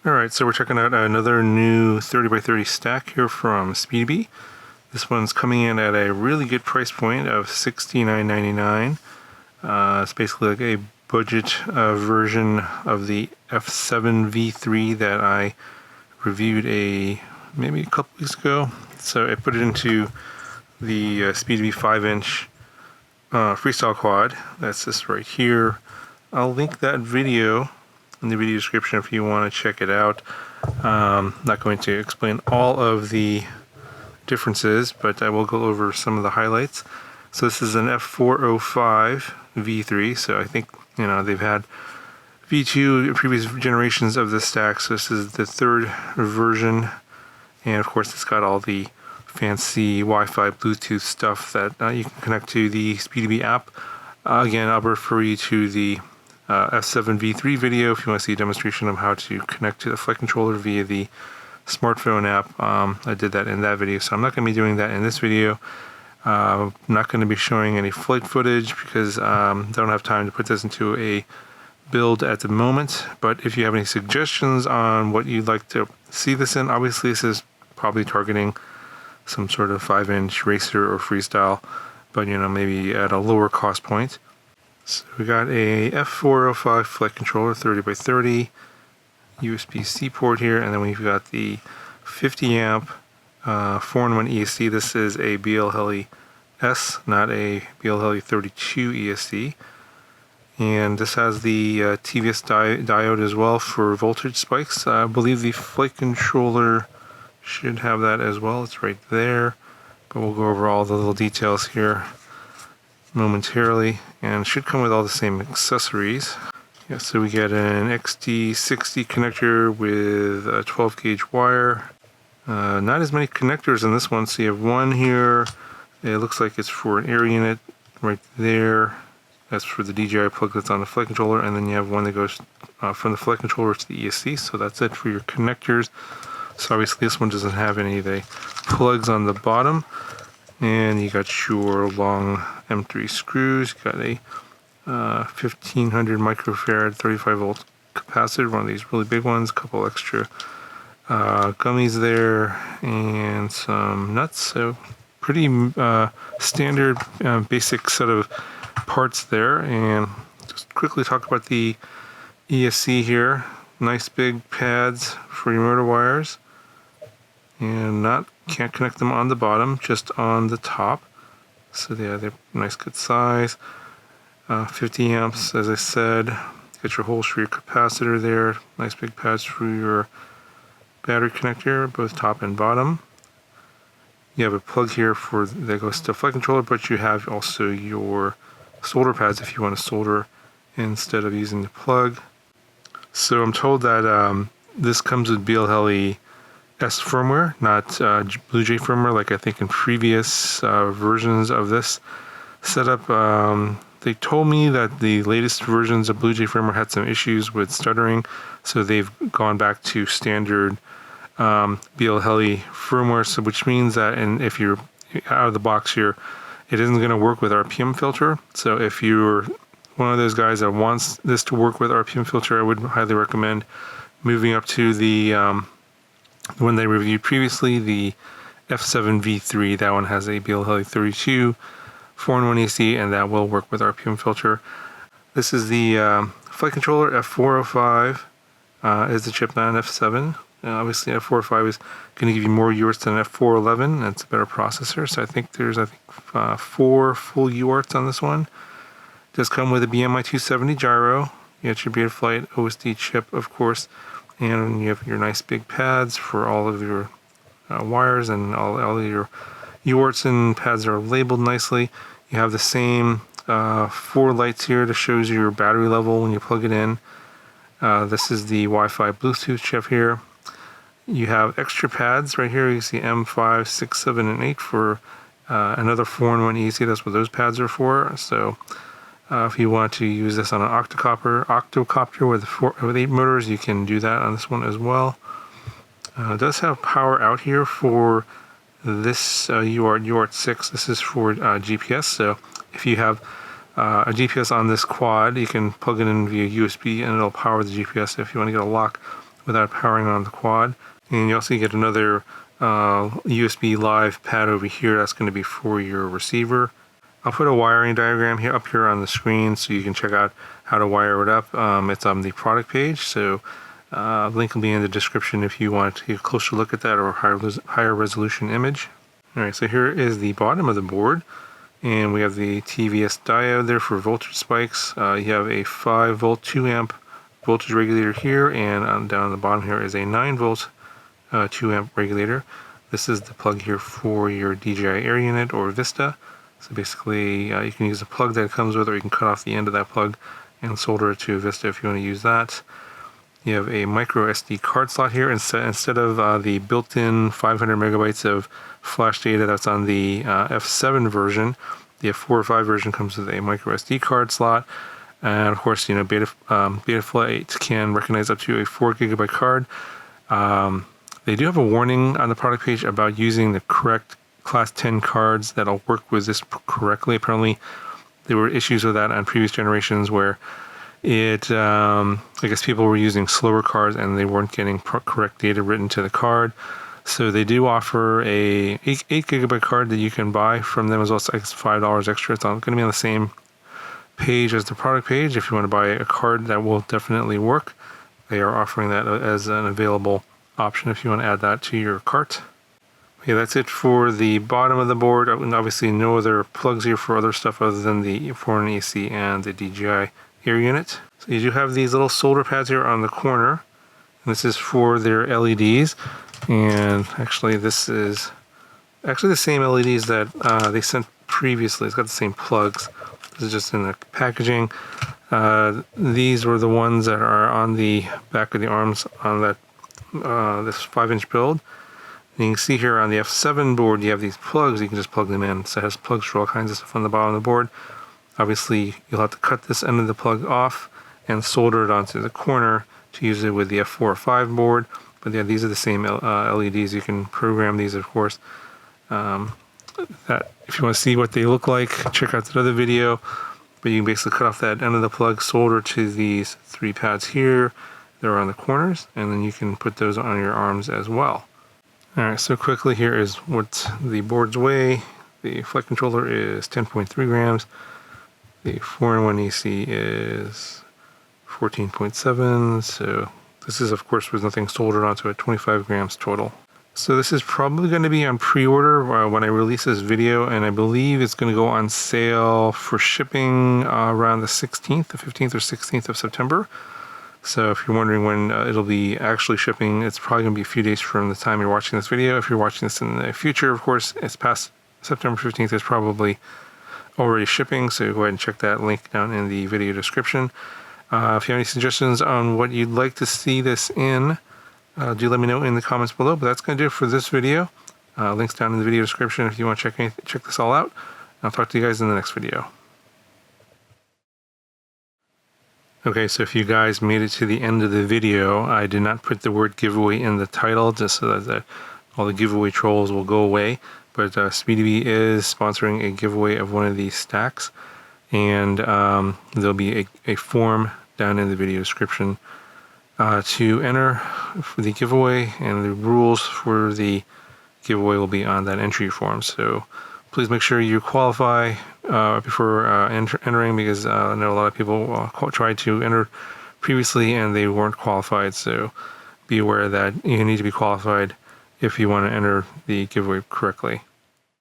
Alright, so we're checking out another new 30x30 stack here from SpeedyBee. This one's coming in at a really good price point of $69.99. It's basically like a budget version of the F7 V3 that I reviewed maybe a couple weeks ago. So I put it into the SpeedyBee 5-inch freestyle quad. That's this right here. I'll link that video in the video description if you want to check it out. Not going to explain all of the differences, but I will go over some of the highlights. So this is an F405 V3, so I think, you know, they've had V2 previous generations of this stack, so this is the third version, and of course it's got all the fancy Wi-Fi Bluetooth stuff that you can connect to the SpeedyBee app. Again, I'll refer you to the F7 V3 video if you want to see a demonstration of how to connect to the flight controller via the smartphone app. I did that in that video, so I'm not going to be doing that in this video. I'm not going to be showing any flight footage because I don't have time to put this into a build at the moment. But if you have any suggestions on what you'd like to see this in, obviously this is probably targeting some sort of 5-inch racer or freestyle, but you know, maybe at a lower cost point. So we got a F405 flight controller, 30x30, USB-C port here, and then we've got the 50 amp 4-in-1 ESC. This is a BLHeli S, not a BLHeli 32 ESC. And this has the TVS diode as well for voltage spikes. I believe the flight controller should have that as well. It's right there. But we'll go over all the little details here momentarily, and should come with all the same accessories. Yeah, so we get an XT60 connector with a 12 gauge wire. Not as many connectors in this one, so you have one here. It looks like it's for an air unit right there. That's for the DJI plug that's on the flight controller, and then you have one that goes from the flight controller to the ESC, so that's it for your connectors. So obviously this one doesn't have any of the plugs on the bottom. And you got your long M3 screws. You got a 1500 microfarad 35 volt capacitor, one of these really big ones, a couple extra gummies there, and some nuts. So pretty standard basic set of parts there. And just quickly talk about the ESC here. Nice big pads for your motor wires, and can't connect them on the bottom, just on the top. So yeah, they're nice good size. 50 amps, as I said. Get your holes for your capacitor there. Nice big pads for your battery connector, both top and bottom. You have a plug here that goes to the flight controller, but you have also your solder pads if you want to solder instead of using the plug. So I'm told that this comes with BLHeli S firmware, not BlueJay firmware like I think in previous versions of this setup. They told me that the latest versions of BlueJay firmware had some issues with stuttering, so they've gone back to standard BLHeli firmware, so which means that if you're out of the box here, it isn't going to work with RPM filter. So if you're one of those guys that wants this to work with RPM filter, I would highly recommend moving up to the one they reviewed previously, the F7 V3. That one has a BLHeli 32 4-in-1 ESC, and that will work with RPM filter. This is the flight controller. F405 is the chip, not an F7. Obviously F405 is going to give you more UARTs than F411, and it's a better processor. So I think there's 4 full UARTs on this one. It does come with a BMI 270 gyro. You got your Betaflight OSD chip, of course, and you have your nice big pads for all of your wires, and all of your UARTs and pads are labeled nicely. You have the same 4 lights here that shows your battery level when you plug it in. This is the Wi-Fi Bluetooth chip here. You have extra pads right here. You see M5, 6, 7, and 8 for another 4-in-1 ESC. That's what those pads are for. So if you want to use this on an octocopter with 8 motors, you can do that on this one as well. It does have power out here for this UART 6. This is for GPS. So if you have a GPS on this quad, you can plug it in via USB and it'll power the GPS if you want to get a lock without powering on the quad. And you also get another USB live pad over here. That's going to be for your receiver. I'll put a wiring diagram here up here on the screen so you can check out how to wire it up. It's on the product page, so link will be in the description if you want to take a closer look at that or higher resolution image. Alright, so here is the bottom of the board, and we have the TVS diode there for voltage spikes. You have a 5 volt 2 amp voltage regulator here, and down on the bottom here is a 9 volt 2 amp regulator. This is the plug here for your DJI Air unit or Vista. So basically you can use a plug that it comes with, or you can cut off the end of that plug and solder it to a Vista if you want to use that. You have a micro SD card slot here instead of the built-in 500 megabytes of flash data that's on the F7 version. The F405 version comes with a micro SD card slot, and of course, you know, Betaflight can recognize up to a 4 gigabyte card. They do have a warning on the product page about using the correct Class 10 cards that'll work with this correctly. Apparently, there were issues with that on previous generations where I guess people were using slower cards and they weren't getting correct data written to the card. So they do offer a 8 gigabyte card that you can buy from them as well. It's $5 extra. It's going to be on the same page as the product page. If you want to buy a card that will definitely work, they are offering that as an available option if you want to add that to your cart. Okay, that's it for the bottom of the board. And obviously no other plugs here for other stuff other than the foreign AC and the DJI Air unit. So you do have these little solder pads here on the corner, and this is for their LEDs. And actually this is the same LEDs that they sent previously. It's got the same plugs. This is just in the packaging. These were the ones that are on the back of the arms on that this 5-inch build. And you can see here on the F7 board you have these plugs. You can just plug them in. So it has plugs for all kinds of stuff on the bottom of the board. Obviously, you'll have to cut this end of the plug off and solder it onto the corner to use it with the F405 board. But yeah, these are the same LEDs. You can program these, of course. That if you want to see what they look like, check out that other video. But you can basically cut off that end of the plug, solder to these 3 pads here. They're on the corners, and then you can put those on your arms as well. Alright, so quickly here is what the boards weigh. The flight controller is 10.3 grams. The 4-in-1 AC is 14.7, so this is of course with nothing soldered onto it, 25 grams total. So this is probably going to be on pre-order when I release this video, and I believe it's going to go on sale for shipping around the 16th, the 15th or 16th of September. So if you're wondering when it'll be actually shipping, it's probably going to be a few days from the time you're watching this video. If you're watching this in the future, of course, it's past September 15th, it's probably already shipping, so go ahead and check that link down in the video description. If you have any suggestions on what you'd like to see this in, do let me know in the comments below. But that's going to do it for this video. Links down in the video description if you want to check this all out. I'll talk to you guys in the next video. Okay, so if you guys made it to the end of the video, I did not put the word giveaway in the title just so that all the giveaway trolls will go away. But SpeedyBee is sponsoring a giveaway of one of these stacks, and there'll be a form down in the video description to enter for the giveaway, and the rules for the giveaway will be on that entry form. So please make sure you qualify before entering, because I know a lot of people tried to enter previously and they weren't qualified. So be aware that you need to be qualified if you want to enter the giveaway correctly.